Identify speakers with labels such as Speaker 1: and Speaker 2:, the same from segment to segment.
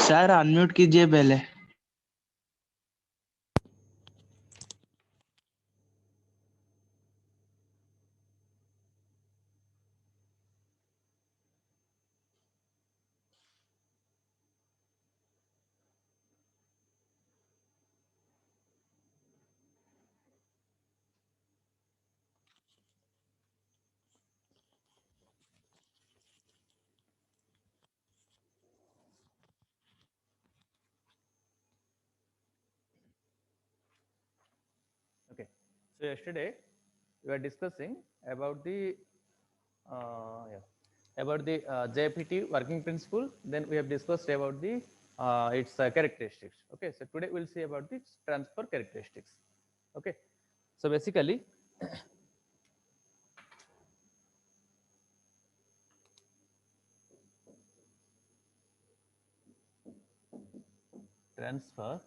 Speaker 1: Sir unmute कीजिए पहले।
Speaker 2: Okay, so yesterday we were discussing about the JFET working principle. Then we have discussed about the its characteristics. Okay, so today we'll see about the transfer characteristics. Okay, so basically transfer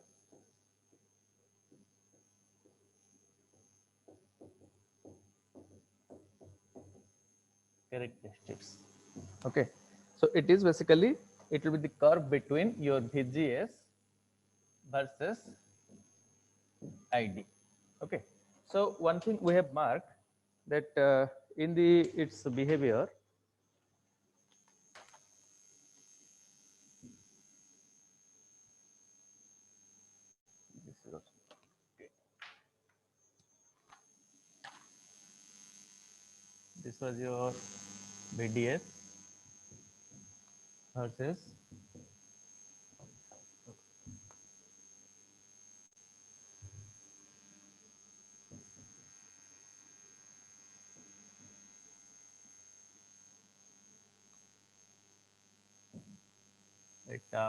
Speaker 2: characteristics. Okay, so it is basically it will be the curve between your VGS versus ID. Okay, so one thing we have marked that in the its behavior, this was your VDS versus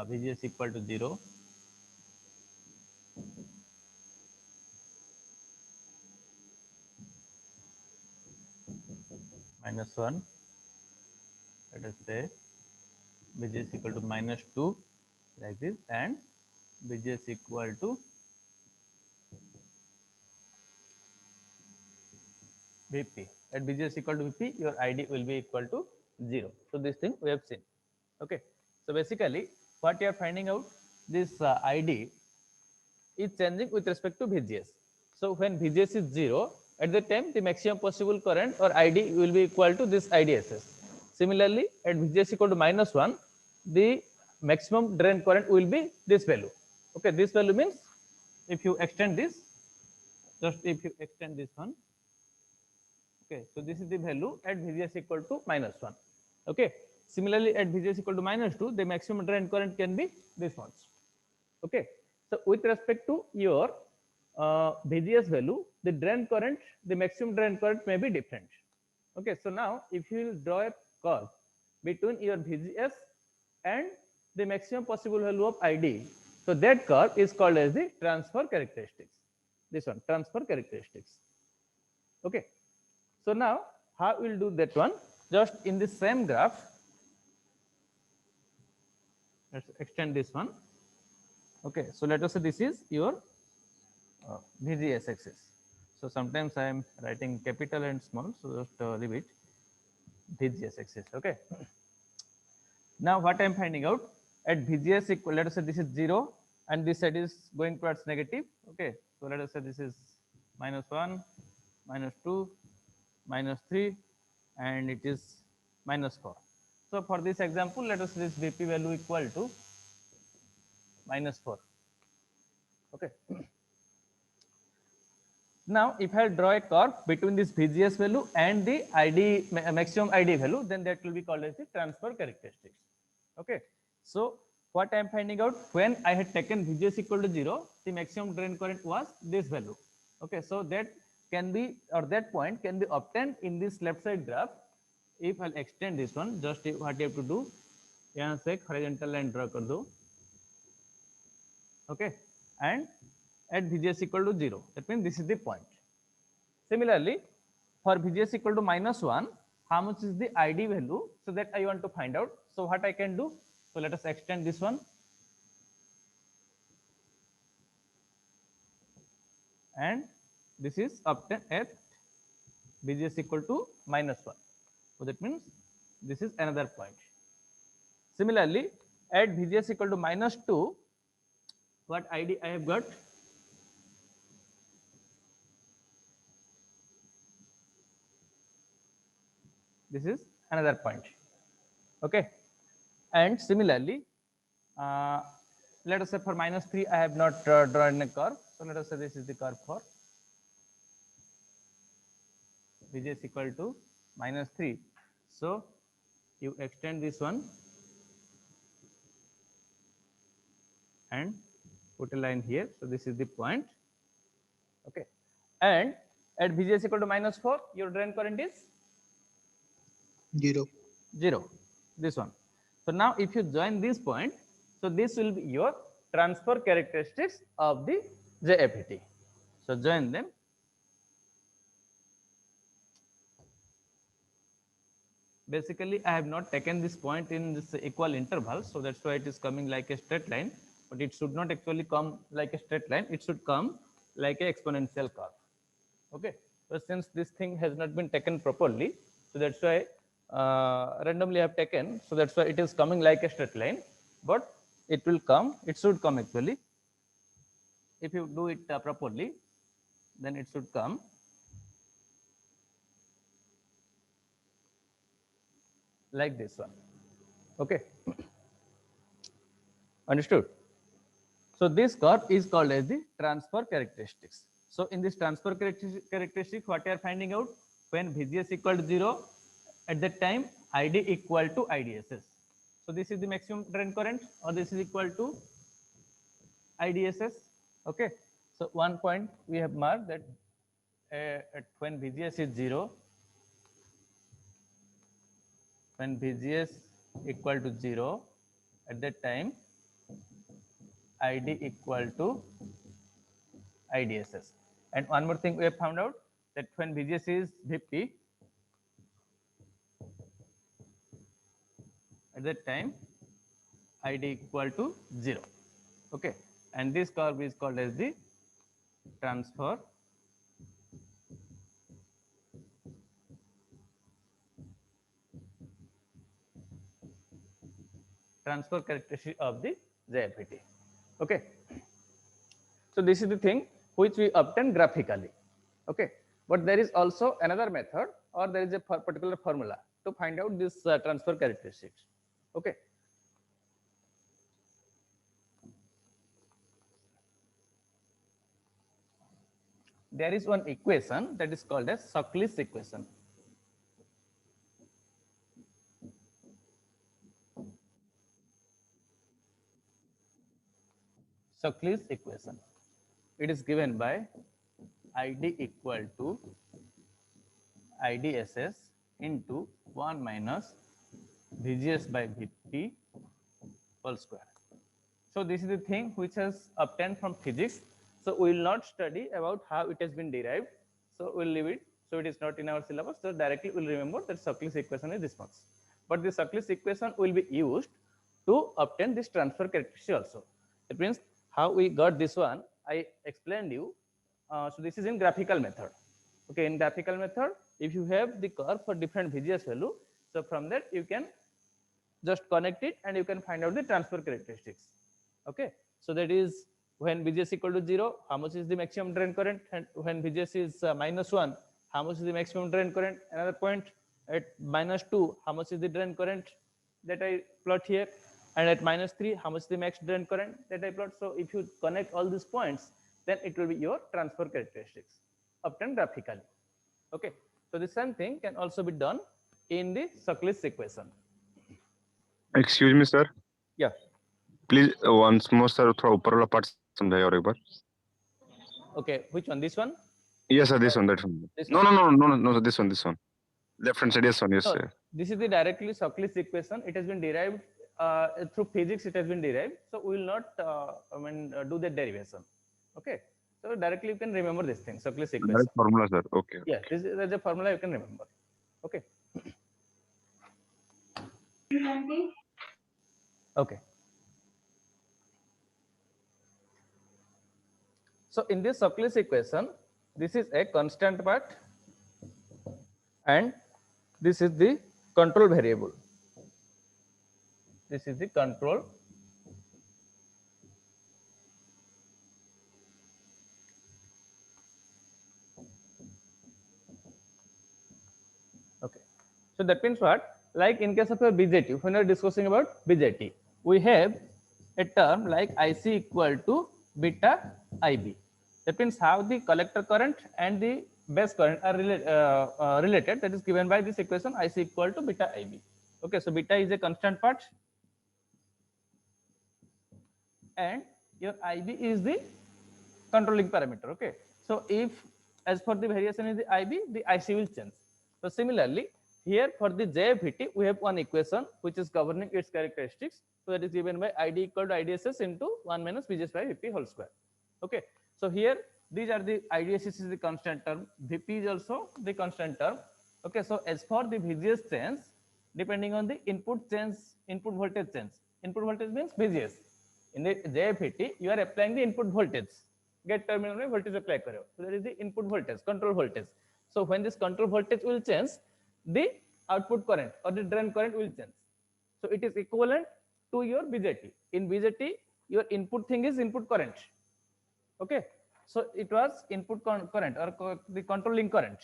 Speaker 2: VGS equal to 0, minus 1, let us say VGS equal to minus 2 like this, and VGS equal to VP. At VGS equal to VP, your ID will be equal to 0. So this thing we have seen. Okay. So basically, what you are finding out, this ID is changing with respect to VGS. So when VGS is 0, at the time the maximum possible current or ID will be equal to this IDSS. Similarly, at VGS equal to minus 1, the maximum drain current will be this value. Okay, this value means if you extend this, just if you extend this one, okay, so this is the value at VGS equal to minus 1. Okay, similarly at VGS equal to minus 2, the maximum drain current can be this one. Okay, so with respect to your VGS value, the drain current, the maximum drain current may be different. Okay, so now if you will draw a curve between your VGS and the maximum possible value of ID, so that curve is called as the transfer characteristics. This one, transfer characteristics. Okay, so now how we'll do that one? Just in the same graph, let's extend this one. Okay, so let us say this is your VGS axis. So sometimes I am writing capital and small, so just leave it VGS axis. Okay. Now what I am finding out at VGS equal, let us say this is 0 and this side is going towards negative. Okay, so let us say this is minus 1, minus 2, minus 3, and it is minus 4. So for this example, let us say this VP value equal to minus 4. Okay. Now, if I draw a curve between this VGS value and the ID maximum ID value, then that will be called as the transfer characteristics. Okay. So, what I am finding out, when I had taken VGS equal to 0, the maximum drain current was this value. Okay. So, that can be, or that point can be obtained in this left side graph. If I'll extend this one, just what you have to do, यहाँ से horizontal line draw कर दो. Okay. And at VGS equal to 0, that means this is the point. Similarly, for VGS equal to minus 1, how much is the ID value? So that I want to find out. So what I can do? So let us extend this one. And this is obtained at VGS equal to minus 1. So that means this is another point. Similarly, at VGS equal to -2, what ID I have got? This is another point. Okay, and similarly, let us say for -3 I have not drawn a curve, so let us say this is the curve for VGS equal to -3. So you extend this one and put a line here, so this is the point. Okay, and at VGS equal to -4, your drain current is
Speaker 1: 0.
Speaker 2: 0, this one. So now if you join this point, so this will be your transfer characteristics of the JFET. So join them. Basically I have not taken this point in this equal interval, so that's why it is coming like a straight line, but it should not actually come like a straight line, it should come like a exponential curve. Okay, but since this thing has not been taken properly, so that's why randomly I have taken, so that's why it is coming like a straight line, but it will come, it should come actually, if you do it properly, then it should come like this one. Okay, understood? So this curve is called as the transfer characteristics. So in this transfer characteristics, what you are finding out, when VGS equal to 0, at that time ID equal to IDSS. So this is the maximum drain current, or this is equal to IDSS. Okay, so one point we have marked that at when VGS is 0, when VGS equal to 0, at that time ID equal to IDSS. And one more thing we have found out, that when VGS is VP, at that time ID equal to 0. Okay, and this curve is called as the transfer characteristic of the JFET. Okay, so this is the thing which we obtain graphically. Okay, but there is also another method, or there is a particular formula to find out this transfer characteristics. Okay, there is one equation that is called as Shockley's equation. Shockley's equation. It is given by ID equal to IDSS into 1 minus VGS by VP whole square. So this is the thing which has obtained from physics. So we will not study about how it has been derived. So we'll leave it. So it is not in our syllabus. So directly we'll remember that Shockley's equation is this much. But the Shockley's equation will be used to obtain this transfer characteristic also. It means how we got this one, I explained you. So this is in graphical method. Okay, in graphical method, if you have the curve for different VGS value, so from that you can just connect it and you can find out the transfer characteristics. Okay, so that is when VGS equal to 0, how much is the maximum drain current, and when VGS is -1, how much is the maximum drain current. Another point, at -2, how much is the drain current that I plot here, and at -3, how much is the max drain current that I plot. So if you connect all these points, then it will be your transfer characteristics obtained graphically. Okay, so the same thing can also be done in the Shockley's equation.
Speaker 3: Excuse me sir,
Speaker 2: या
Speaker 3: please once more sir, थोड़ा ऊपर वाला part समझाइए और एक बार.
Speaker 2: Okay, which one? This one?
Speaker 3: Yes sir, this one, that one.
Speaker 2: This
Speaker 3: No
Speaker 2: one?
Speaker 3: no no no no sir, this one. Left hand side, yes one, yes
Speaker 2: No,
Speaker 3: sir.
Speaker 2: this is the directly Shockley's equation. It has been derived through physics. It has been derived, so we will not do the derivation. Okay, so directly you can remember this thing, Shockley's equation.
Speaker 3: Direct formula sir. Okay.
Speaker 2: Yeah, this is the formula you can remember. Okay. Okay. So in this Shockley's equation, this is a constant part and this is the control variable. This is the control So that means what? Like in case of a BJT, when we are discussing about BJT, we have a term like IC equal to beta IB. That means how the collector current and the base current are related. That is given by this equation IC equal to beta IB. Okay, so beta is a constant part, and your IB is the controlling parameter. Okay, so if as for the variation in the IB, the IC will change. So similarly, here for the JFET, we have one equation which is governing its characteristics. So that is given by ID equal to IDSS into 1 minus VGS by VP whole square. Okay, so here these are the IDSS is the constant term, VP is also the constant term. Okay, so as for the VGS change, depending on the input change, input voltage change. Input voltage means VGS. In the JFET, you are applying the input voltage. Get terminal में voltage apply करो. So that is the input voltage, control voltage. So when this control voltage will change, the output current or the drain current will change. So it is equivalent to your BJT. In BJT, your input thing is input current. Okay. So it was input current or the controlling current.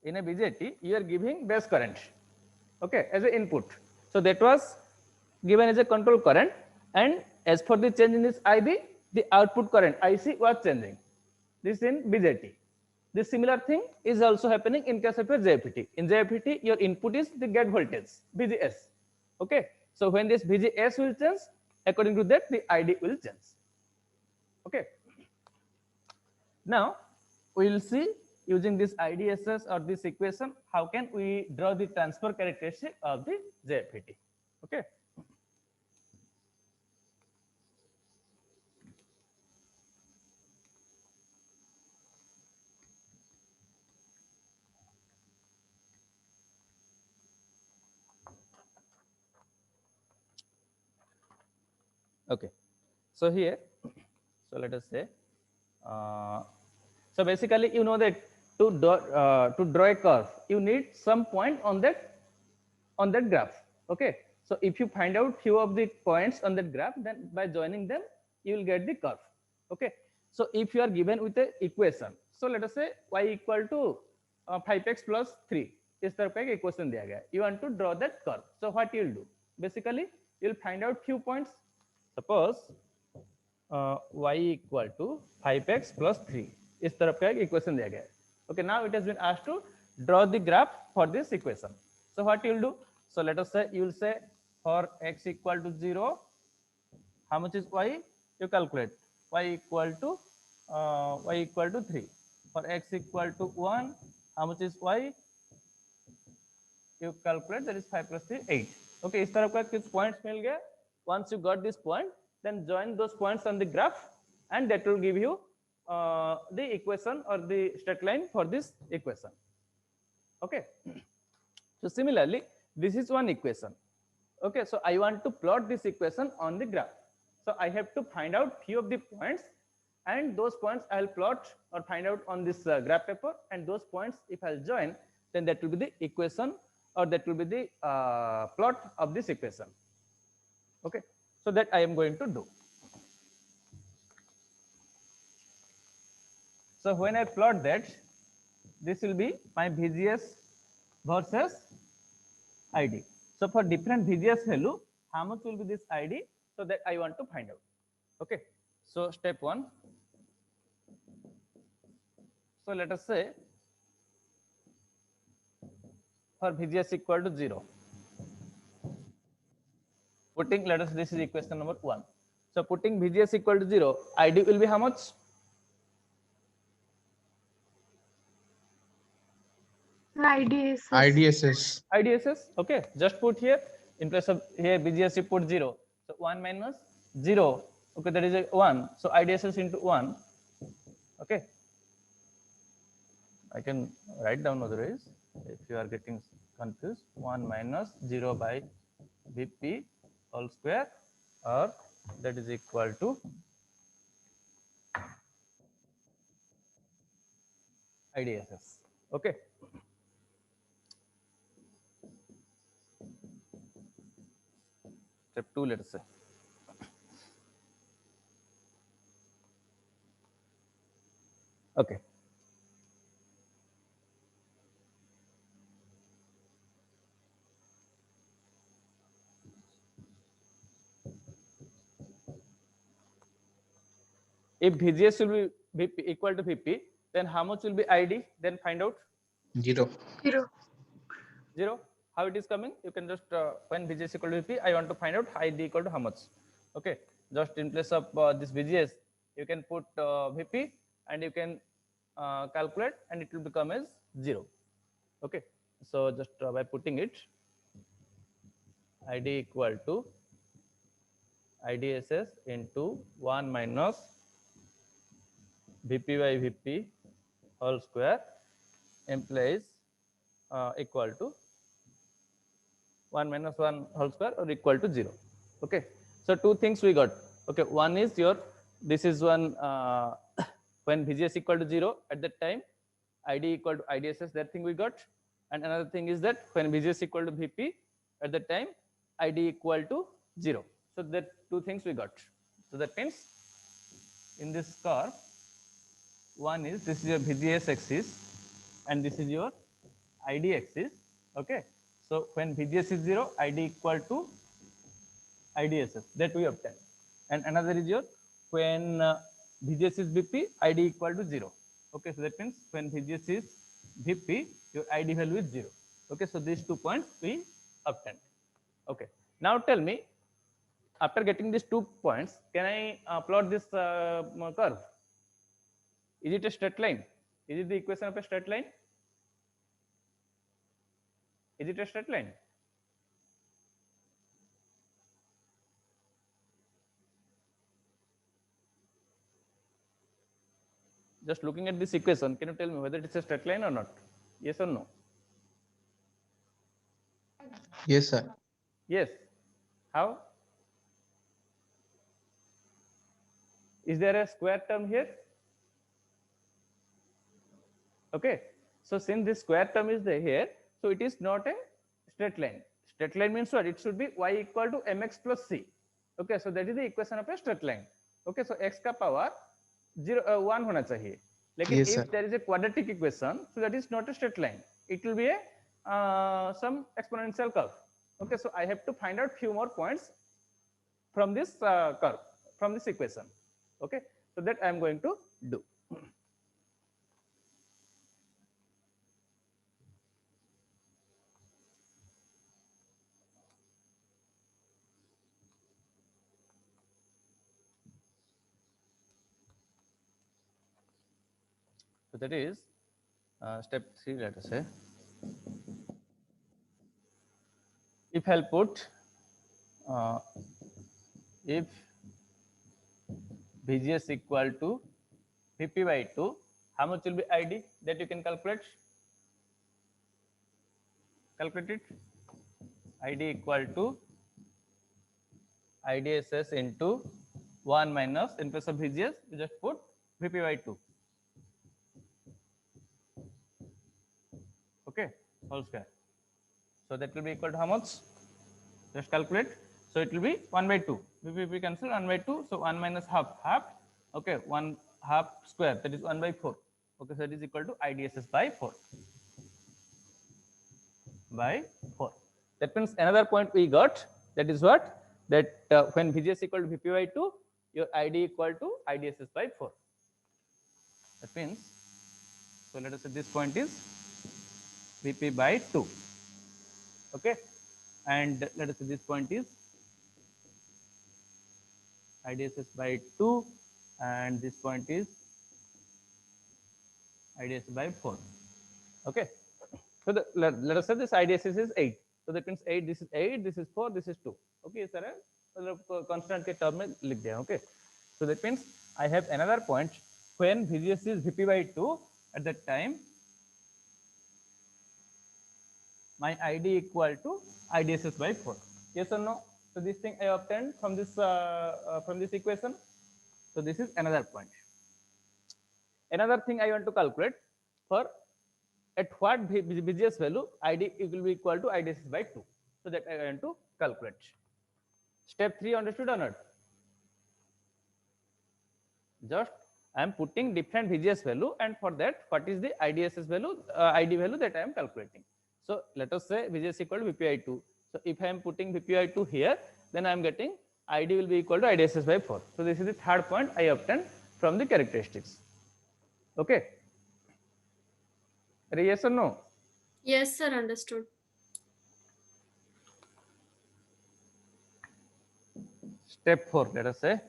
Speaker 2: In a BJT, you are giving base current, okay, as an input. So that was given as a control current, and as for the change in this IB, the output current IC was changing. This in BJT. This similar thing is also happening in case of a JFET. In JFET, your input is the gate voltage, VGS. Okay, so when this VGS will change, according to that, the ID will change. Okay. Now we will see using this IDSS or this equation, how can we draw the transfer characteristic of the JFET. Okay. Okay. So here, so let us say, so basically, you know that to draw a curve, you need some point on that graph. Okay. So if you find out few of the points on that graph, then by joining them, you will get the curve. Okay. So if you are given with a equation, so let us say y equal to 5x plus 3, इस तरह का एक equation दिया गया है. You want to draw that curve. So what you will do? Basically, you will find out few points. Suppose y equal to 5x plus 3, इस तरह का एक equation दिया गया है. Okay, now it has been asked to draw the graph for this equation. So what you will do? So let us say you will say for x equal to 0, how much is y? You calculate y equal to 3. For x equal to 1, how much is y? You calculate, that is 5 plus 3, 8. Okay, इस तरह का कुछ points मिल गया. Once you got this point, then join those points on the graph, and that will give you the equation or the straight line for this equation. Okay. So similarly, this is one equation. Okay, so I want to plot this equation on the graph. So I have to find out few of the points, and those points I'll plot or find out on this graph paper, and those points if I'll join, then that will be the equation, or that will be the plot of this equation. Okay, so that I am going to do. So when I plot that, this will be my VGS versus ID. So for different VGS value, how much will be this ID? So that I want to find out. Okay, so step 1. So let us say for VGS equal to 0, putting, let us, this is equation number 1. So putting VGS equal to 0, ID will be how much?
Speaker 1: IDSS.
Speaker 2: IDSS. Okay, just put here, in place of here VGS you put 0. So 1 minus 0. Okay, that is a 1. So IDSS into 1. Okay, I can write down otherwise if you are getting confused. 1 minus 0 by VP whole square, or that is equal to IDSS. Okay. Step 2, let us say. Okay. If VGS will be VP equal to VP, then how much will be ID? Then find out.
Speaker 1: 0.
Speaker 4: 0.
Speaker 2: 0. How it is coming? You can just when VGS equal to VP, I want to find out ID equal to how much. Okay, just in place of this VGS, you can put VP and you can calculate, and it will become as 0. Okay, so just by putting it, ID equal to IDSS into 1 minus VP by VP whole square implies equal to 1 minus 1 whole square or equal to 0. Okay, so two things we got. Okay, one is your, this is one when VGS equal to 0, at that time ID equal to IDSS, that thing we got. And another thing is that when VGS equal to VP, at that time ID equal to 0. So that two things we got. So that means in this curve, one is, this is your VGS axis and this is your ID axis. Okay, so when VGS is 0, ID equal to IDSS, that we obtain. And another is your, when VGS is VP, ID equal to 0. Okay, so that means when VGS is VP, your ID value is 0. Okay, so these 2 points we obtain. Okay, now tell me, after getting these 2 points, can I plot this curve? Is it a straight line? Is it the equation of a straight line? Is it a straight line? Just looking at this equation, can you tell me whether it's a straight line or not? Yes or no?
Speaker 1: Yes, sir.
Speaker 2: Yes. How? Is there a square term here? Okay. So since this square term is there here, so it is not a straight line. Straight line means what? It should be y equal to mx plus c. Okay. So that is the equation of a straight line. Okay. So x का power 1 होना चाहिए. लेकिन
Speaker 1: Yes,
Speaker 2: if
Speaker 1: sir.
Speaker 2: there is a quadratic equation, so that is not a straight line. It will be a some exponential curve. Okay. So I have to find out few more points from this curve, from this equation. Okay, so that I am going to do. So that is step 3, let us say. If I'll put if VGS equal to VP by 2, how much will be ID? That you can calculate. Calculate it. ID equal to IDSS into 1 minus, in place of VGS, you just put VP by 2. Okay, whole square. So that will be equal to how much? Just calculate. So it will be 1 by 2. VP cancel 1 by 2. So 1 minus half, half. Okay, 1 half square, that is 1 by 4. Okay, so it is equal to IDSS by 4. By 4. That means another point we got, that is what? That when VGS equal to VP by 2, your ID equal to IDSS by 4. That means, so let us say this point is VP by 2. Okay, and let us say this point is IDSS by 2, and this point is IDSS by 4. Okay, so let us say this IDSS is 8. So that means 8, this is 8, this is 4, this is 2. Okay, sir, constant के term में लिख दिया. Okay, so that means I have another point when VGS is VP by 2, at that time my ID equal to IDSS by 4. Yes or no? So this thing I obtained from this equation. So this is another point. Another thing I want to calculate, for at what VGS value ID will be equal to IDSS by 2. So that I want to calculate. Step 3 understood or not? Just I am putting different VGS value, and for that, what is the IDSS value, ID value that I am calculating. So let us say VGS equal to VPI2. So if I am putting VPI2 here, then I am getting ID will be equal to IDSS by 4. So this is the third point I obtained from the characteristics. Okay. Yes or no?
Speaker 4: Yes, sir, understood.
Speaker 2: Step 4, let us say.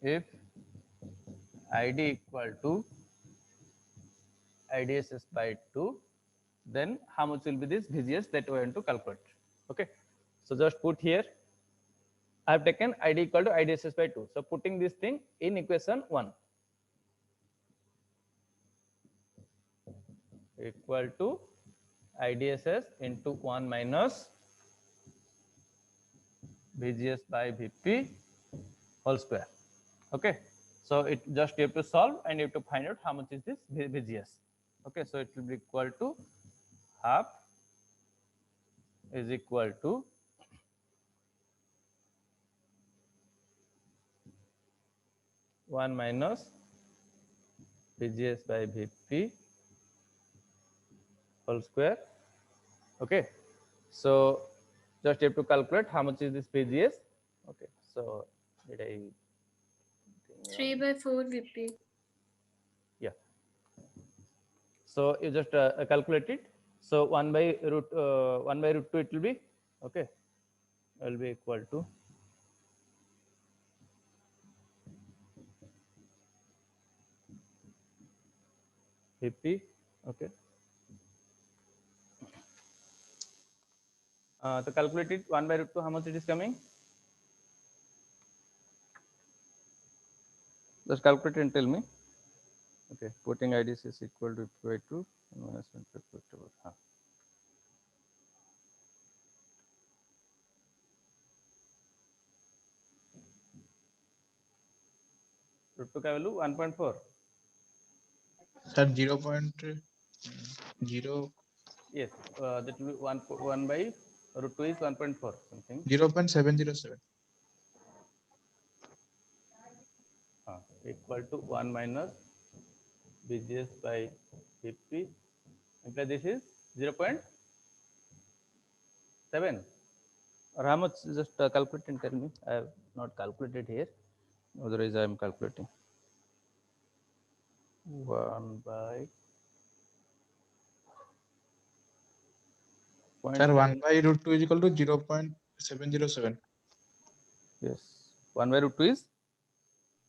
Speaker 2: If ID equal to IDSS by 2, then how much will be this VGS that we want to calculate? Okay. So just put here, I have taken ID equal to IDSS by 2. So putting this thing in equation 1 equal to IDSS into 1 minus VGS by VP whole square. Okay. So it just you have to solve and you have to find out how much is this VGS. Okay. So it will be equal to half is equal to one minus VGS by VP whole square. Okay. So just you have to calculate how much is this VGS. Okay. So did I
Speaker 4: 3 by 4 VP.
Speaker 2: yeah. So you just calculate it. So 1 by root 2 it will be okay. Will be equal to VP. Okay. To calculate it 1 by root 2, how much it is coming? Just calculate and tell me. Okay, putting IDS is equal to by 2 minus 1 equal to root 2 का value 1.4.
Speaker 1: Sir, 0.0
Speaker 2: Yes, that will be 1 by root 2 is 1.4 something.
Speaker 1: 0.707.
Speaker 2: Equal to 1 minus VGS by VP. Imply this is 0.7. Or how much? Just calculate and tell me. I have not calculated here. Otherwise, I am calculating. 1 by
Speaker 1: Sir, 1 by root 2 is equal to 0.707.
Speaker 2: Yes. 1 by root 2 is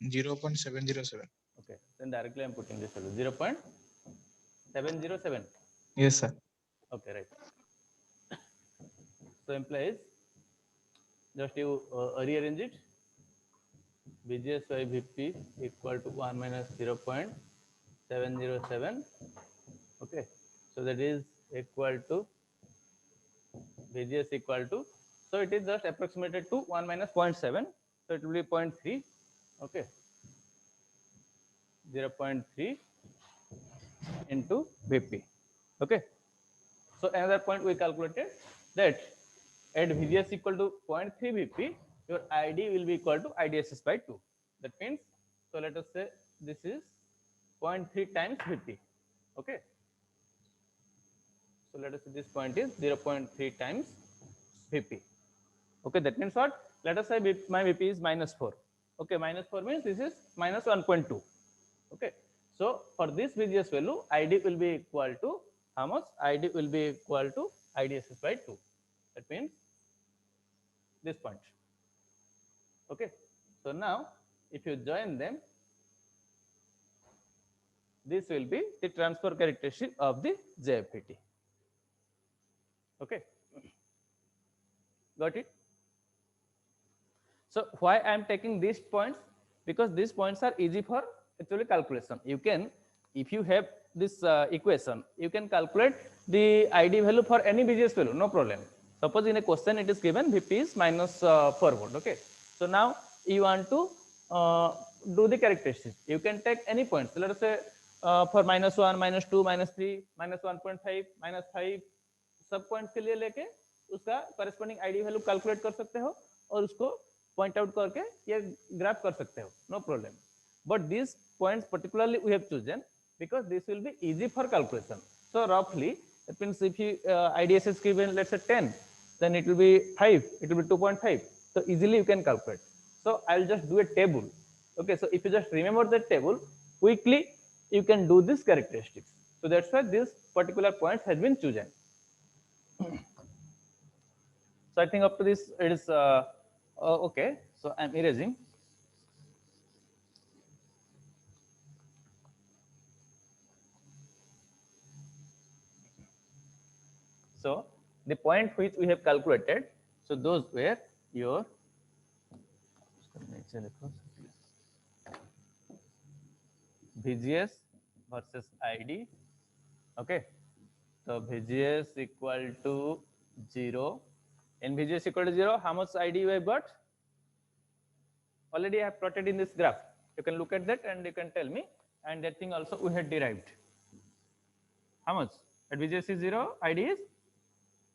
Speaker 1: 0.707.
Speaker 2: okay. Then directly I am putting this value 0.707.
Speaker 1: Yes, sir.
Speaker 2: Okay, right. So implies just you rearrange it. VGS by VP equal to 1 minus 0.707. Okay. So that is equal to VGS equal to, so it is just approximated to 1 minus 0.7. So it will be 0.3. Okay. 0.3 into VP. Okay. So another point we calculated that at VGS equal to 0.3 VP, your ID will be equal to IDSS by 2. That means, so let us say this is 0.3 times VP. Okay. So let us say this point is 0.3 times VP. Okay, that means what? Let us say my VP is minus 4. Okay, minus 4 means this is minus 1.2. Okay, so for this VGS value, ID will be equal to how much? ID will be equal to IDSS by 2. That means this point. Okay, so now if you join them, this will be the transfer characteristic of the JFET. Okay, got it? So why I am taking these points? Because these points are easy for actually calculation. You can, if you have this equation, you can calculate the ID value for any VGS value, no problem. Suppose in a question it is given VP is minus 4 volt. Okay, so now you want to do the characteristics. You can take any points. So let us say for minus 1, minus 2, minus 3, minus 1.5, minus 5. सब points के लिए लेके उसका corresponding ID value calculate कर सकते हो और उसको पॉइंट आउट करके ये ग्राफ कर सकते हो, no problem. But this points particularly we have chosen because this will be easy for calculation. So roughly it means if you IDS is given let's say 10, then it will be 5, it will be 2.5. So easily you can calculate. So I'll just do a table. Okay, so if you just remember the table quickly, you can do this characteristics. So that's why this particular points has been chosen. So I think up to this it is okay. So I'm erasing. So the point which we have calculated, so those were your VGS versus ID. Okay, so VGS equal to 0. In VGS equal to 0, how much ID we have got? Already I have plotted in this graph. You can look at that and you can tell me. And that thing also we had derived. How much? At VGS is 0, ID is?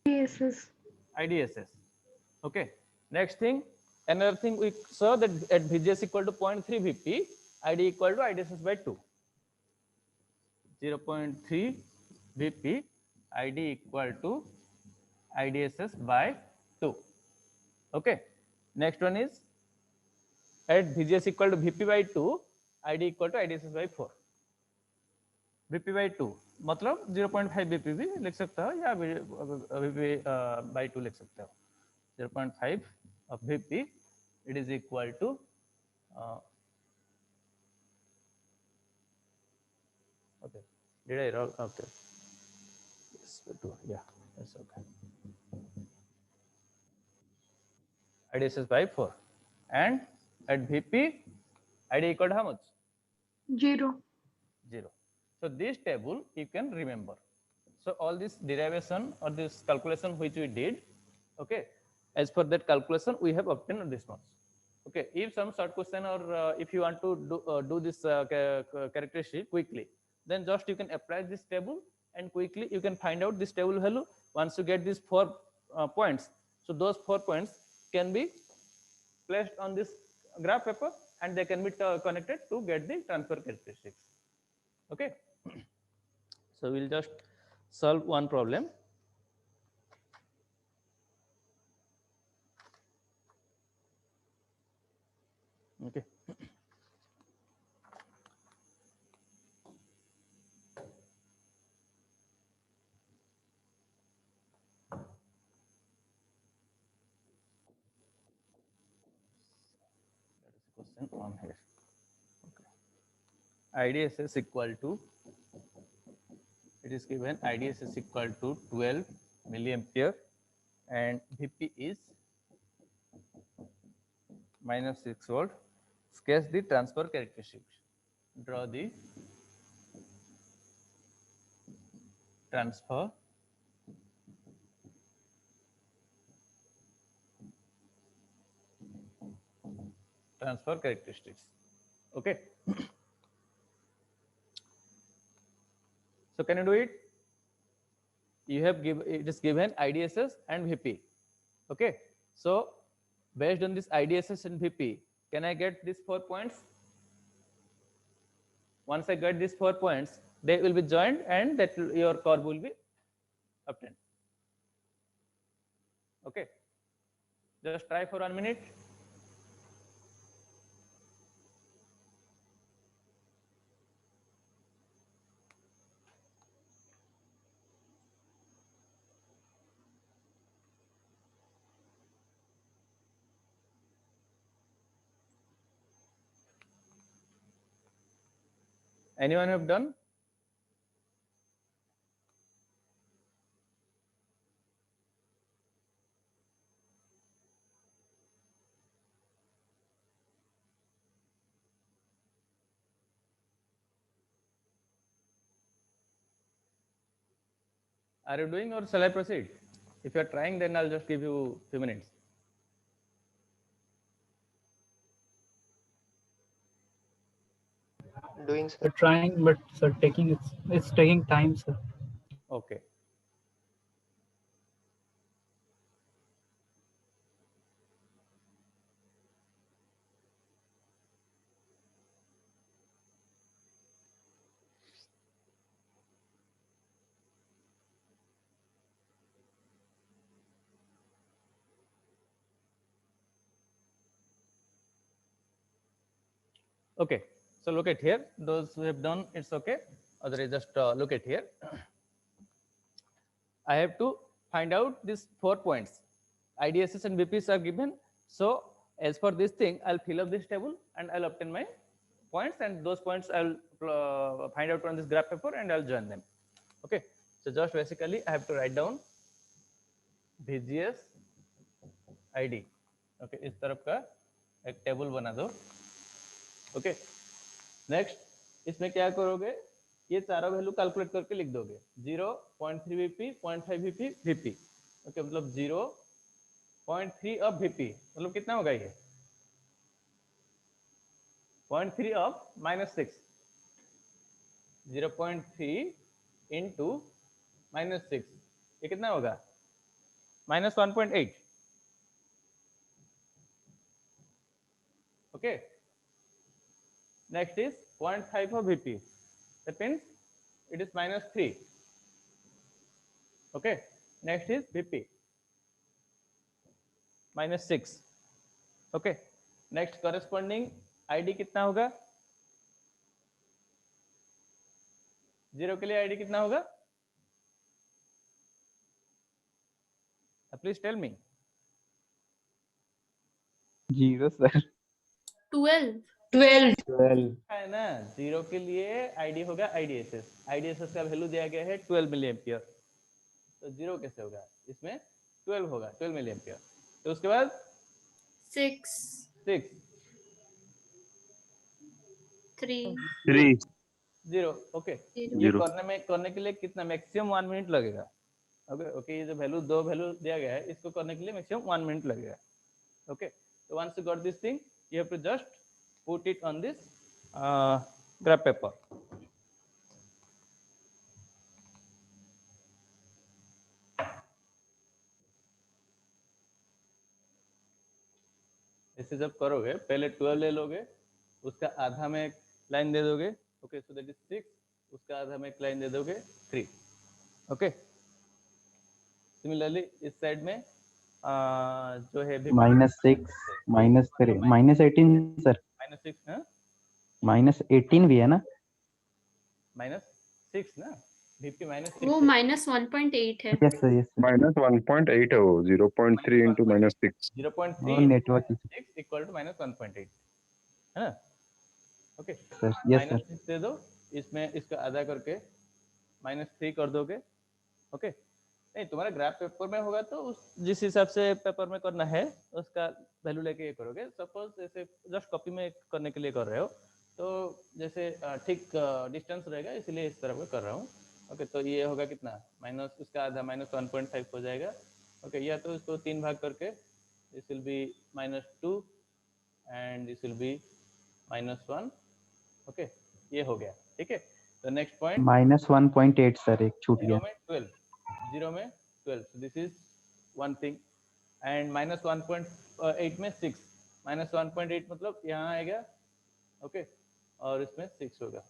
Speaker 5: IDSS.
Speaker 2: IDSS. Okay. Next thing, another thing we saw that at VGS equal to 0.3 VP, ID equal to IDSS by 2. 0.3 VP, ID equal to IDSS by 2. Okay. Next one is at VGS equal to VP by 2, ID equal to IDSS by 4. VP by 2 मतलब 0.5 VP भी लिख सकते हो या VP by 2 लिख सकते हो. 0.5 of VP, it is equal to okay. Did I wrong? Okay. Yes, yeah, that's okay. IDSS by 4, and at VP, ID equal to how much?
Speaker 5: 0.
Speaker 2: 0. So this table you can remember. So all this derivation or this calculation which we did, okay, as per that calculation we have obtained this much. Okay, if some short question or if you want to do this characteristic quickly, then just you can apply this table and quickly you can find out this table value. Once you get these 4 points, so those 4 points can be placed on this graph paper and they can be connected to get the transfer characteristics. Okay, so we'll just solve one problem. Okay. Question on here. Okay. IDSS equal to, it is given IDSS equal to 12 milliampere and VP is minus 6 volt. Sketch the transfer characteristics. Draw the transfer characteristics. Okay. So can you do it? You have given, it is given IDSS and VP. Okay. So based on this IDSS and VP, can I get these 4 points? Once I get these 4 points, they will be joined and that your curve will be obtained. Okay. Just try for 1 minute. Anyone have done? Are you doing or shall I proceed? If you are trying, then I'll just give you a few minutes.
Speaker 6: Doing, sir.
Speaker 7: We're trying, but sir, it's taking time, sir.
Speaker 2: Okay. Okay, so look at here. Those who have done, it's okay. Otherwise, just look at here. I have to find out these 4 points. IDSS and VPs are given. So as for this thing, I'll fill up this table and I'll obtain my points, and those points I'll find out on this graph paper and I'll join them. Okay, so just basically I have to write down VGS ID. Okay, इस तरफ का एक table बना दो. Okay, next इसमें क्या करोगे, ये चारों वैल्यू कैलकुलेट करके लिख दोगे. 0.3 VP, 0.5 VP, VP. ओके, मतलब 0.3 ऑफ VP मतलब कितना होगा ये? 0.3 ऑफ -6. 0.3 इंटू -6 ये कितना होगा? -1.8. Okay. Next is 0.5 of VP. That means it is -3. Okay. Next is VP. -6. Okay. Next corresponding ID कितना होगा? 0 के लिए ID कितना होगा? Please tell me.
Speaker 6: 0 सर.
Speaker 4: 12.
Speaker 6: 12.
Speaker 2: है ना, 0 के लिए ID होगा IDSS. IDSS का वैल्यू दिया गया है 12 मिली एम्पियर. तो 0 कैसे होगा? इसमें 12 होगा, 12 मिली एम्पियर. तो उसके बाद
Speaker 4: 6.
Speaker 2: 6,
Speaker 4: 3.
Speaker 3: 3.
Speaker 2: 0. ओके,
Speaker 4: 0.
Speaker 2: ये
Speaker 3: 0.
Speaker 2: करने के लिए कितना मैक्सिमम 1 मिनट लगेगा. ओके ओके, ये जो वैल्यू दो वैल्यू दिया गया है इसको करने के लिए मैक्सिमम 1 मिनट लगेगा. ओके, तो once you got this thing you have to just put it on this graph paper. ऐसे जब करोगे पहले 12 ले लोगे, उसका आधा में एक लाइन दे दोगे. Okay, so that is 6. उसका आधा में एक लाइन दे दोगे 3. ओके, सिमिलरली इस साइड में जो है
Speaker 6: -6, -3, -18 सर.
Speaker 2: -6 है,
Speaker 6: -18 भी है ना?
Speaker 2: -6 ना, VP -6
Speaker 4: वो
Speaker 2: है.
Speaker 4: -1.8 है.
Speaker 6: Yes sir, yes sir.
Speaker 3: -1.8 है वो. 0.3 into -6.
Speaker 2: 0.3
Speaker 6: और नेटवर्क
Speaker 2: 6 इक्वल टू -1.8 है ना. Okay,
Speaker 6: sir. Yes sir.
Speaker 2: -6 दे दो, इसमें इसका आधा करके -3 कर दोगे. ओके, नहीं तुम्हारा ग्राफ पेपर में होगा तो उस जिस हिसाब से पेपर में करना है उसका वैल्यू लेके ये करोगे. सपोज जैसे जस्ट कॉपी में करने के लिए कर रहे हो तो जैसे ठीक डिस्टेंस रहेगा इसलिए इस तरह कर रहा हूँ. ओके, तो ये होगा कितना, माइनस उसका आधा -1.5 हो जाएगा. ओके, या तो इसको 3 भाग करके this will be -2 and this will be -1. Okay, ये हो गया. ठीक है, तो नेक्स्ट पॉइंट
Speaker 6: -1.8 सर, एक छूट
Speaker 2: 0
Speaker 6: गया.
Speaker 2: में 12. 0 में 12. So this is one thing. And -1.8 में 6. -1.8 मतलब यहाँ आएगा. ओके, और इसमें 6 होगा.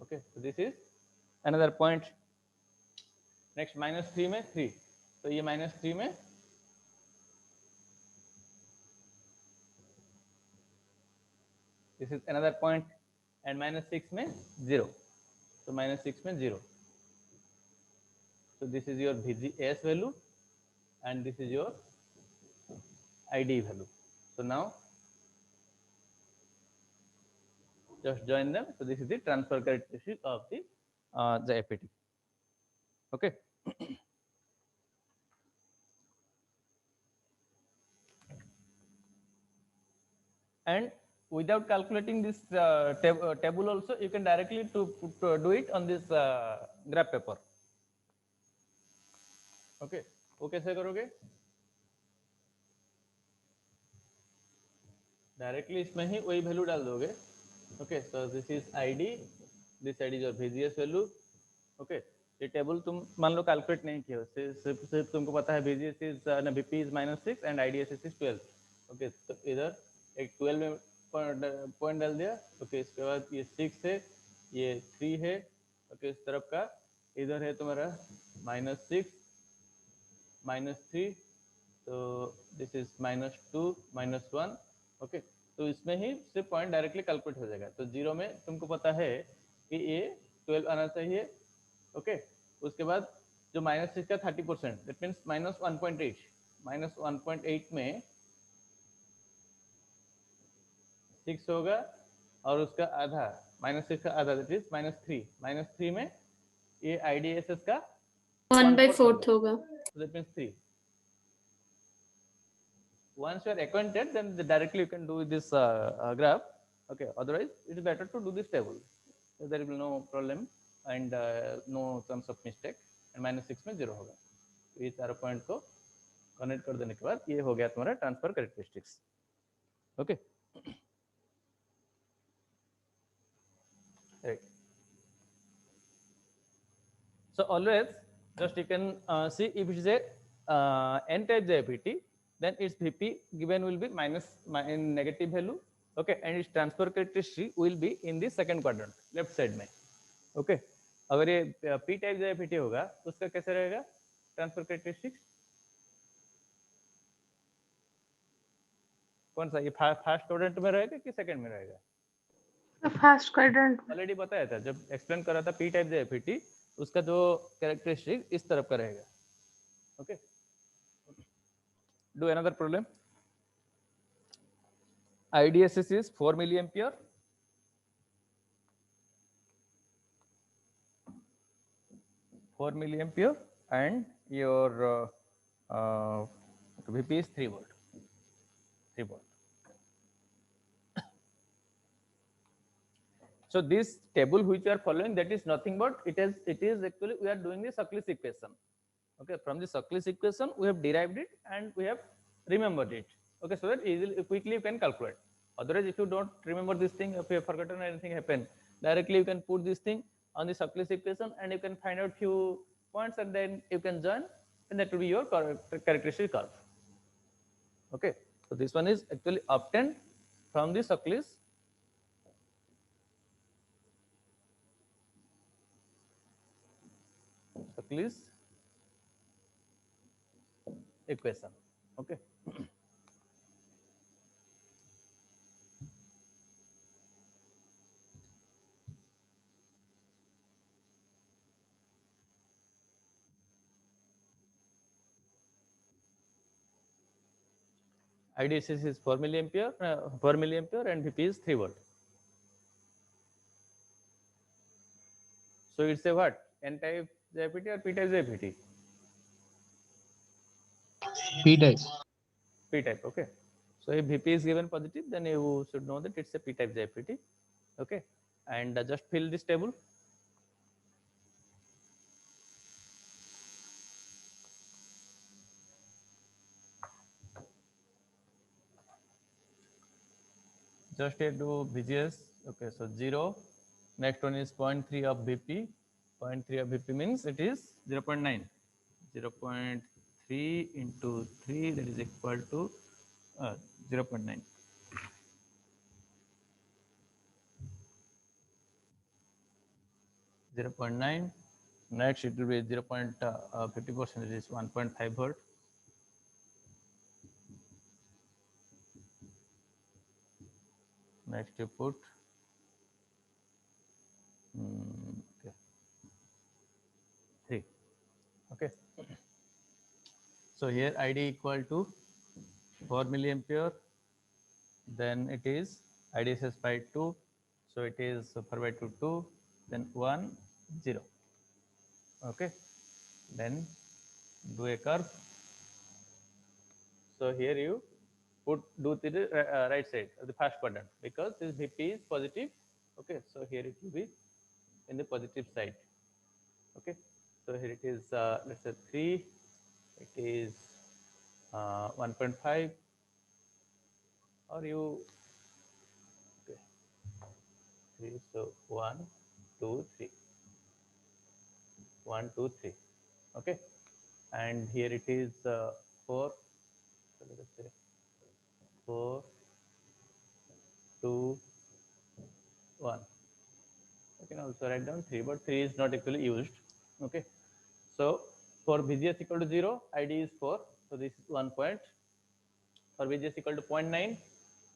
Speaker 2: Okay, so this is another point. Next -3 में 3. तो ये -3 में this is another point. And -6 में 0. So -6 में 0. So this is your VGS value and this is your ID value. So now just join them. So this is the transfer characteristic of the APT. Okay. And without calculating this table also, you can directly to do it on this graph paper. Okay, वो कैसे करोगे? Directly इसमें ही वही value डाल दोगे. Okay, so this is ID, this ID is your VGS value. Okay, ये table तुम मान लो कैलकुलेट नहीं किया, सिर्फ तुमको पता है VGS is VP is -6 and IDSS is 12. Okay, तो इधर एक 12 में पॉइंट डाल दिया. ओके, इसके बाद ये 6 है, ये 3 है. ओके, इस तरफ का इधर है तुम्हारा -6 -3. तो दिस इज -2 -1 ओके। तो इसमें ही सिर्फ पॉइंट डायरेक्टली कैलकुलेट हो जाएगा। तो 0 में तुमको पता है कि ये 12 आना चाहिए ओके। उसके बाद जो -6 का 30% दैट मीन्स -1.8 -1.8 में 6 होगा और उसका आधा -6 का आधा दैट इज -3 -3 में ये IDSS का
Speaker 4: 1/4 होगा।
Speaker 2: so that means 3. Once you are acquainted, then directly you can do this graph okay, otherwise it is better to do this table so there will be no problem and no chance of mistake and -6 में 0 होगा। तो ये चारों point को connect कर देने के बाद ये हो गया तुम्हारा transfer characteristics okay right. So always just you can see if it is a n type JIPT, then its VP given will be in negative value okay, and its transfer characteristic will be in the second quadrant left side में okay. अगर ये p type JIPT होगा तो उसका कैसे रहेगा transfer characteristics कौन सा ये फर्स्ट क्वाड्रेंट में रहेगा कि सेकंड में रहेगा?
Speaker 5: First quadrant.
Speaker 2: ऑलरेडी बताया था जब एक्सप्लेन कर रहा था p टाइप JIPT उसका जो कैरेक्टरिस्टिक इस तरफ का रहेगा okay. Do another problem. IDSS is 4 milliampere. And your VP is 3 volt. 3 volt. So this table which you are following, that is nothing but it is actually we are doing the Shockley's equation. Okay, from the Shockley's equation we have derived it and we have remembered it. Okay, so that easily quickly you can calculate. Otherwise, if you don't remember this thing, if you have forgotten anything happen, directly you can put this thing on the Shockley's equation and you can find out few points and then you can join and that will be your characteristic curve. Okay, so this one is actually obtained from the Shockley's equation. Okay. IDSS is 4 milliampere and VP is 3 volt. So it's a what? N type JIPT or P type JIPT?
Speaker 1: P type.
Speaker 2: P type, okay. So if VP is given positive, then you should know that it's a P type JIPT, okay. And just fill this table. Just here do VGS, okay. So 0. Next one is 0.3 of VP. 0.3 of VP means it is 0.9. 0.3 into 3 that is equal to 0.9. 0.9. Next it will be 0.50%, it is 1.5 volt. Next you put okay, 3. Okay. So here ID equal to 4 milliampere. Then it is IDSS by 2. So it is 4 by 2, 2. Then 1, 0. Okay. Then do a curve. So here you do to the right side of the first quadrant because this VP is positive. Okay. So here it will be in the positive side. Okay. So here it is let's say 3. It is 1.5 or you okay 3. So 1, 2, 3. 1, 2, 3. Okay. And here it is 4. So let us say 4, 2, 1. You can also write down 3, but 3 is not actually used. Okay. So for VGS equal to 0, ID is 4. So this is 1 point. For VGS equal to 0.9,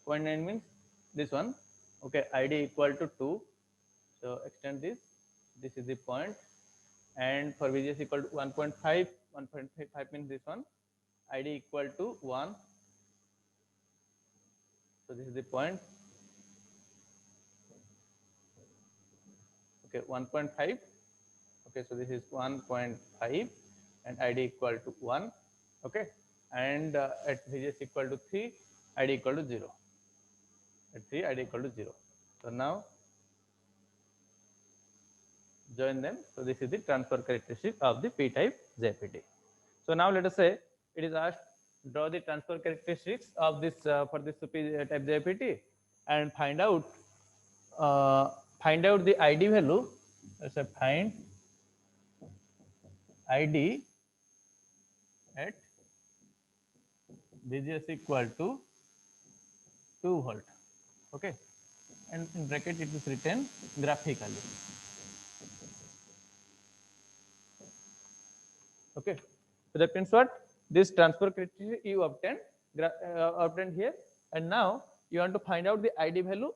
Speaker 2: 0.9 means this one. Okay, ID equal to 2. So extend this. This is the point. And for VGS equal to 1.5, 1.5 means this one. ID equal to 1. So this is the point. Okay, 1.5. Okay, so this is 1.5 and ID equal to 1. Okay, and at VGS equal to 3, ID equal to 0. At 3, ID equal to 0. So now join them. So this is the transfer characteristic of the p-type JPT. So now let us say it is asked draw the transfer characteristics of this for this p-type JPT and find out the ID value. Let's say find ID at VGS equal to 2 volt. Okay, and in bracket it is written graphically. Okay, so that means what? This transfer criteria you obtained here, and now you want to find out the ID value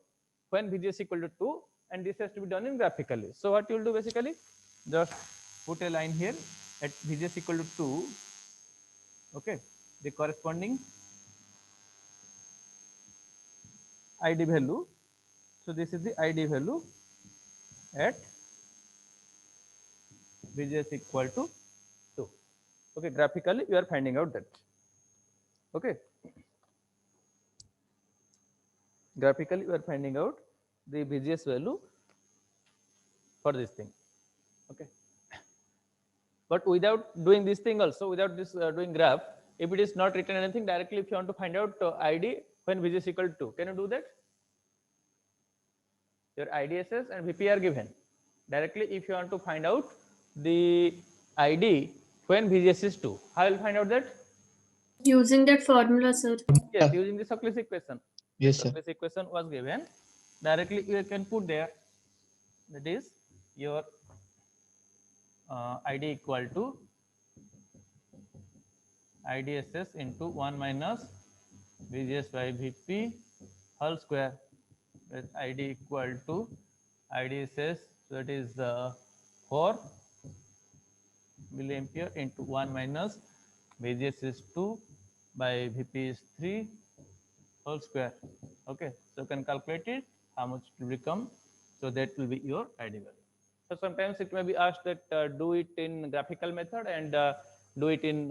Speaker 2: when VGS equal to 2, and this has to be done in graphically. So what you will do basically, just put a line here at VGS equal to 2. Okay, the corresponding ID value. So this is the ID value at VGS equal to 2. Okay, graphically you are finding out that. Okay, graphically you are finding out the VGS value for this thing. Okay, but without doing this thing also, without this doing graph, if it is not written anything directly, if you want to find out ID when VGS equal to 2, can you do that? Your IDSS and VP are given directly. If you want to find out the ID when VGS is 2, how will you find out that?
Speaker 4: Using that formula, sir.
Speaker 2: Yes, using the Socrates equation.
Speaker 1: Yes, sir.
Speaker 2: Socrates equation was given directly. You can put there, that is your ID equal to IDSS into 1 minus VGS by VP whole square, with ID equal to IDSS, that is 4 milliampere into 1 minus VGS is 2 by VP is 3 whole square. Okay, so you can calculate it, how much it will become. So that will be your ID value. So sometimes it may be asked that do it in graphical method and do it in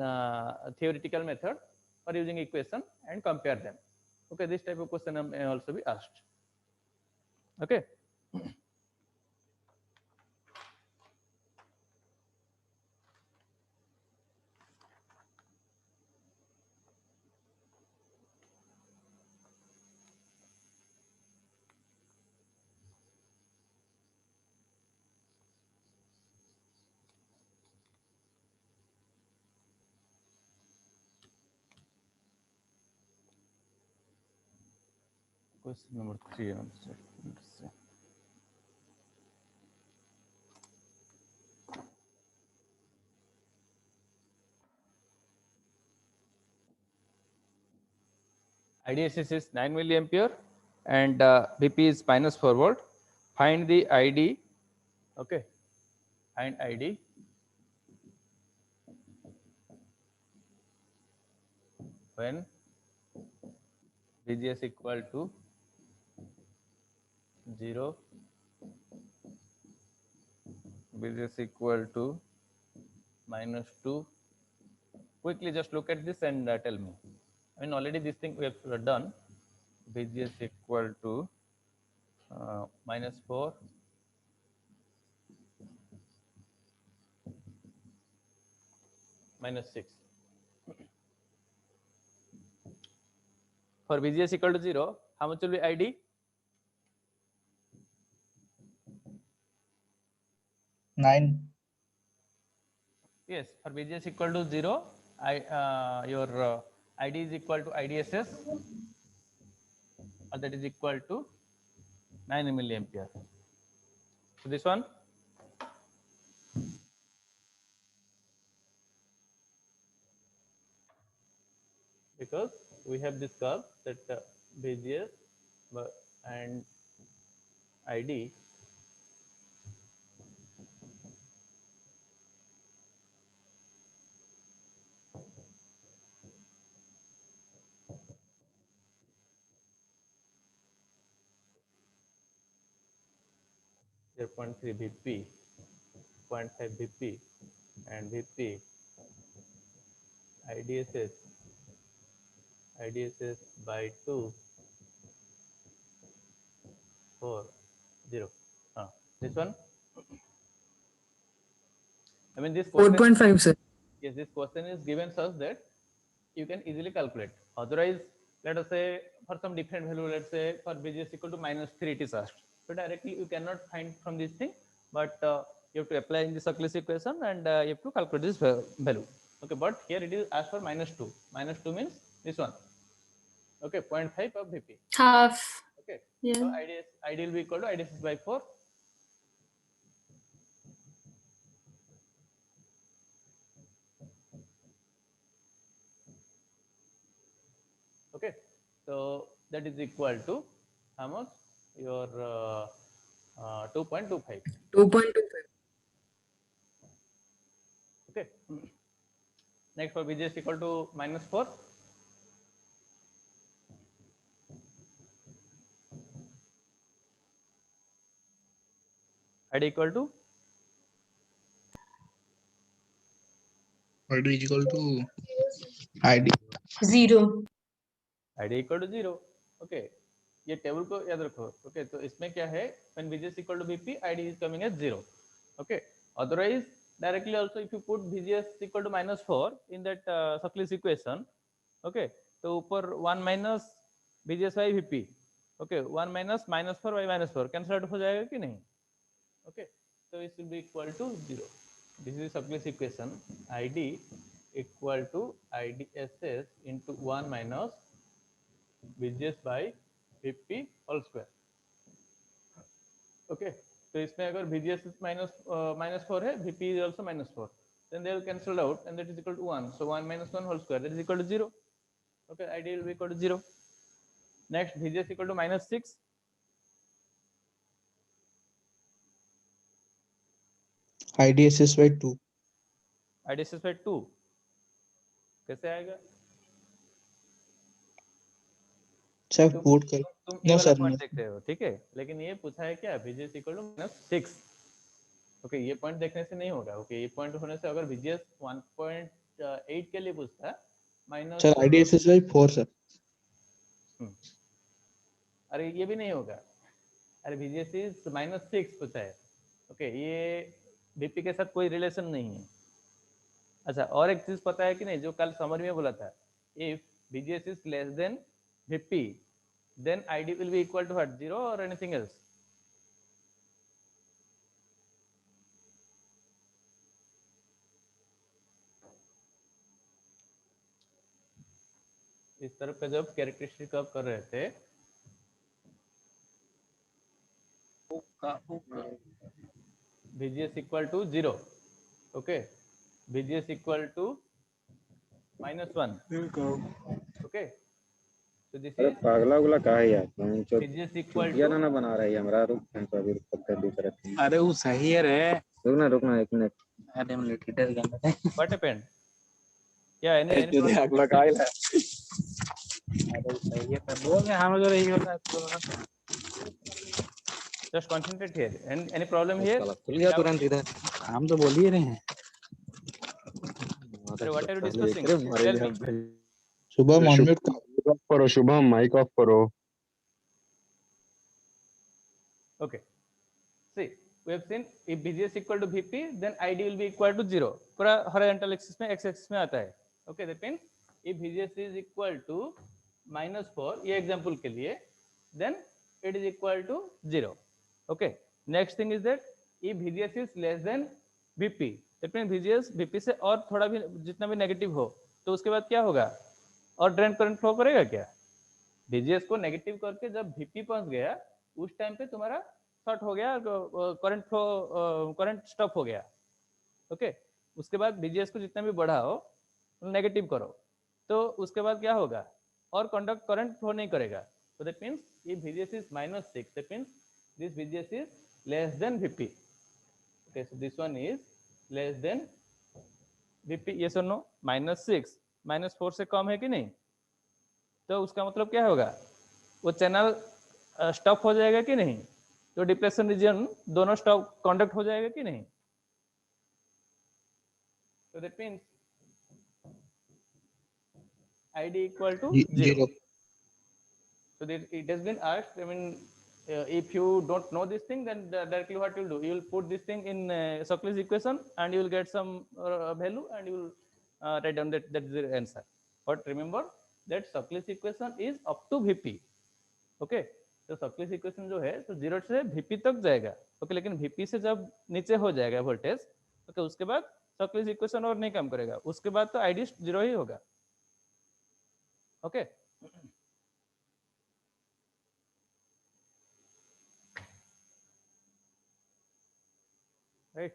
Speaker 2: theoretical method, or using equation and compare them. Okay, this type of question may also be asked. Okay. Question number 3 also. Let's see. IDSS is 9 milliampere and VP is minus 4 volt. Find the ID. Okay, find ID when VGS equal to 0, VGS equal to -2. Quickly just look at this and tell me. I mean, already this thing we have done. VGS equal to -4 -6. For VGS equal to 0, how much will be ID?
Speaker 1: 9.
Speaker 2: Yes, for VGS equal to 0, your ID is equal to IDSS, or that is equal to 9 milliampere. So this one, because we have discussed that VGS and ID (0.3 VP, 0.5 VP, and VP IDSS by 2, 4, 0. This one. I mean, this question.
Speaker 7: 4.5, sir.
Speaker 2: Yes, this question is given such that you can easily calculate. Otherwise, let us say for some different value, let's say for VGS equal to -3 it is asked. So directly you cannot find from this thing, but you have to apply in the Suckless equation and you have to calculate this value. Okay, but here it is asked for -2. -2 means this one. Okay, 0.5 of VP.
Speaker 4: Half.
Speaker 2: Okay,
Speaker 4: Yeah.
Speaker 2: so ID will be equal to IDSS by 4. Okay, so that is equal to how much? Your 2.25.
Speaker 7: 2.25.
Speaker 2: Okay. Next, for VGS equal to -4. ID equal to
Speaker 1: ID is equal to ID.
Speaker 4: 0.
Speaker 2: ID equal to 0. Okay, ये table को याद रखो. Okay, तो इसमें क्या है? When VGS equal to VP, ID is coming as 0. Okay. Otherwise, directly also if you put VGS equal to -4 in that Suckless equation, okay, तो ऊपर 1 minus VGS by VP. Okay, 1 minus -4 by -4 cancel out हो जाएगा कि नहीं? Okay, so it will be equal to 0. This is Suckless equation. ID equal to IDSS into 1 minus VGS by VP whole square. Okay, तो इसमें अगर VGS -4 है, VP is also -4, then they will cancel out and that is equal to 1. So 1 minus 1 whole square, that is equal to 0. Okay, ID will be equal to 0. Next, VGS equal to -6.
Speaker 1: IDSS by 2.
Speaker 2: IDSS by 2 कैसे आएगा?
Speaker 1: Sir put कर.
Speaker 2: तुम
Speaker 1: No,
Speaker 2: ये वाला
Speaker 1: sir,
Speaker 2: point
Speaker 1: no.
Speaker 2: देख रहे हो, ठीक है, लेकिन ये पूछा है क्या? VGS equal to -6. ओके, ये पॉइंट देखने से नहीं होगा. ओके, ये पॉइंट होने से अगर VGS 1.8 के लिए पूछता है minus,
Speaker 1: sir IDSS by 4 sir.
Speaker 2: अरे ये भी नहीं होगा. अरे VGS is -6 पूछा है. ओके, ये VP के साथ कोई रिलेशन नहीं है. अच्छा, और एक चीज पता है कि नहीं, जो कल समरी में बोला था, if VGS is less than VP, then ID will be equal to what? 0 or anything else? इस तरफ का जब कैरेक्टरिस्टिक आप कर रहे थे, VGS equal to 0. Okay, VGS equal to -1. Okay, so this is
Speaker 3: पागला उगला का है यार.
Speaker 2: VGS equal to
Speaker 3: ना बना रहा है हमरा. रुक अभी रुक दूसरा.
Speaker 8: अरे वो सही है रे.
Speaker 3: रुकना 1 मिनट.
Speaker 8: अरे मिनट हिटर गया.
Speaker 2: what happened? Yeah, any
Speaker 8: जो देख लगा है. अरे सही है पर बोल रहे हम जो रही होता है.
Speaker 2: just concentrate here. And any problem here?
Speaker 8: खुल गया तुरंत इधर. हम तो बोल ही रहे हैं.
Speaker 2: Sorry, what are you discussing? Tell me.
Speaker 1: Shubham unmute
Speaker 3: करो. शुभम माइक ऑफ करो.
Speaker 2: Okay, see, we have seen if VGS equal to VP, then ID will be equal to 0. पूरा horizontal axis में, x axis में आता है. Okay, that means if VGS is equal to -4, ये example के लिए, then it is equal to 0. Okay, next thing is that if VGS is less than VP, that means VGS VP से और थोड़ा भी जितना भी नेगेटिव हो, तो उसके बाद क्या होगा? और ड्रेन करंट फ्लो करेगा क्या? VGS को नेगेटिव करके जब VP पहुंच गया, उस टाइम पे तुम्हारा शॉर्ट हो गया, करंट फ्लो, करंट स्टॉप हो गया. ओके, उसके बाद VGS को जितना भी बढ़ाओ, नेगेटिव करो. तो उसके बाद क्या होगा, और कंडक्ट करंट फ्लो नहीं करेगा. So that means if VGS is -6, that means this VGS is less than VP. Okay, so this one is less than VP. yes or no? -6 -4 से कम है कि नहीं, तो उसका मतलब क्या होगा, वो चैनल स्टॉप हो जाएगा कि नहीं, तो डिप्रेशन रीजन दोनों स्टॉप कंडक्ट हो जाएगा कि नहीं. So that means ID equal to 0.
Speaker 1: Zero.
Speaker 2: So that it has been asked. I mean, if you don't know this thing, then directly what you'll do, you will put this thing in Shockley's equation, and you will get some value, and you will write down that is the answer. But remember that Shockley's equation is up to VP. Okay, तो Shockley's equation जो है तो 0 से VP तक जाएगा. Okay, लेकिन VP से जब नीचे हो जाएगा वोल्टेज, okay, उसके बाद Shockley's equation और नहीं काम करेगा, उसके बाद तो ID 0 ही होगा. Okay. Right.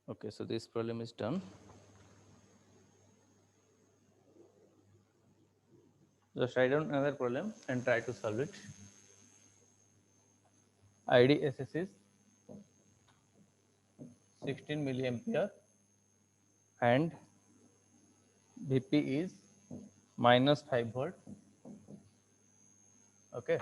Speaker 2: Okay, so this problem is done. Just write down another problem and try to solve it. IDSS is 16 milliampere and VP is -5 volt. Okay.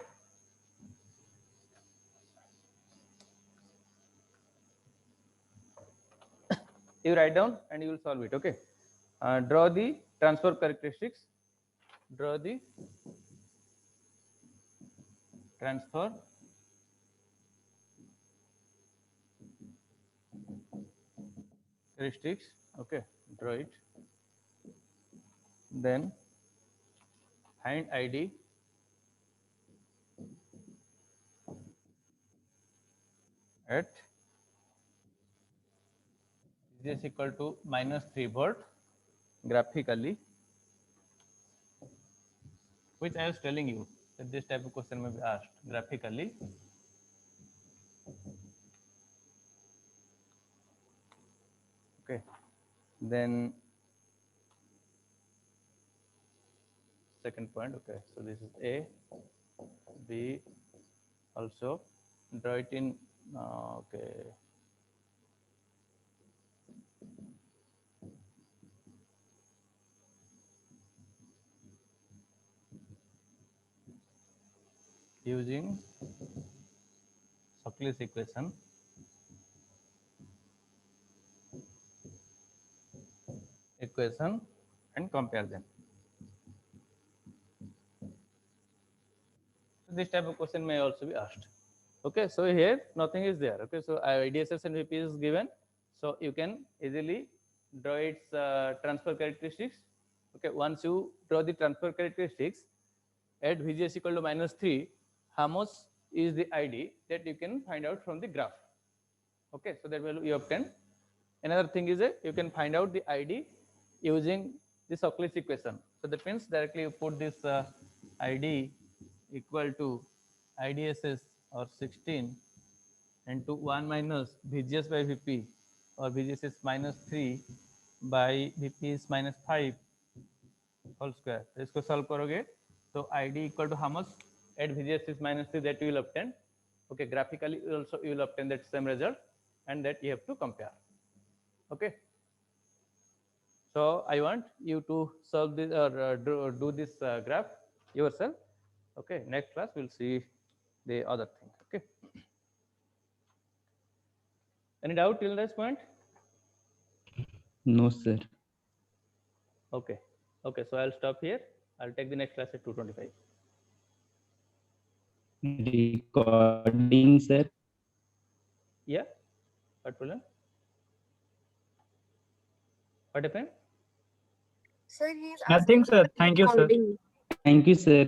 Speaker 2: You write down and you will solve it. Okay. Draw the transfer characteristics. Draw the transfer characteristics. Okay. Draw it. Then find ID at is equal to -3 volt graphically, which I was telling you that this type of question may be asked graphically. Okay, then second point. Okay, so this is A, B, also draw it in. Okay. Using Shockley's equation, and compare them. So this type of question may also be asked. Okay, so here nothing is there. Okay, so IDSS and VP is given, so you can easily draw its transfer characteristics. Okay, once you draw the transfer characteristics at VGS equal to -3, how much is the ID, that you can find out from the graph. Okay, so that value you obtain. Another thing is that you can find out the ID using the Shockley's equation. So that means directly you put this ID equal to IDSS or 16 into 1 minus VGS by VP, or VGS is -3 by VP is -5 whole square. तो इसको solve करोगे तो ID equal to how much at VGS is -3, that you will obtain. Okay, graphically also you will obtain that same result, and that you have to compare. Okay, so I want you to solve this or do this graph yourself. Okay, next class we'll see the other thing. Okay, any doubt till this point?
Speaker 6: No, sir.
Speaker 2: Okay, okay, so I'll stop here. I'll take the next class at 2:25.
Speaker 6: Recording, sir.
Speaker 2: Yeah, what problem? What happened?
Speaker 7: Sir, he is
Speaker 5: Nothing,
Speaker 7: asking
Speaker 5: sir.
Speaker 7: for
Speaker 5: Thank you, sir.
Speaker 7: recording.
Speaker 6: Thank you, sir.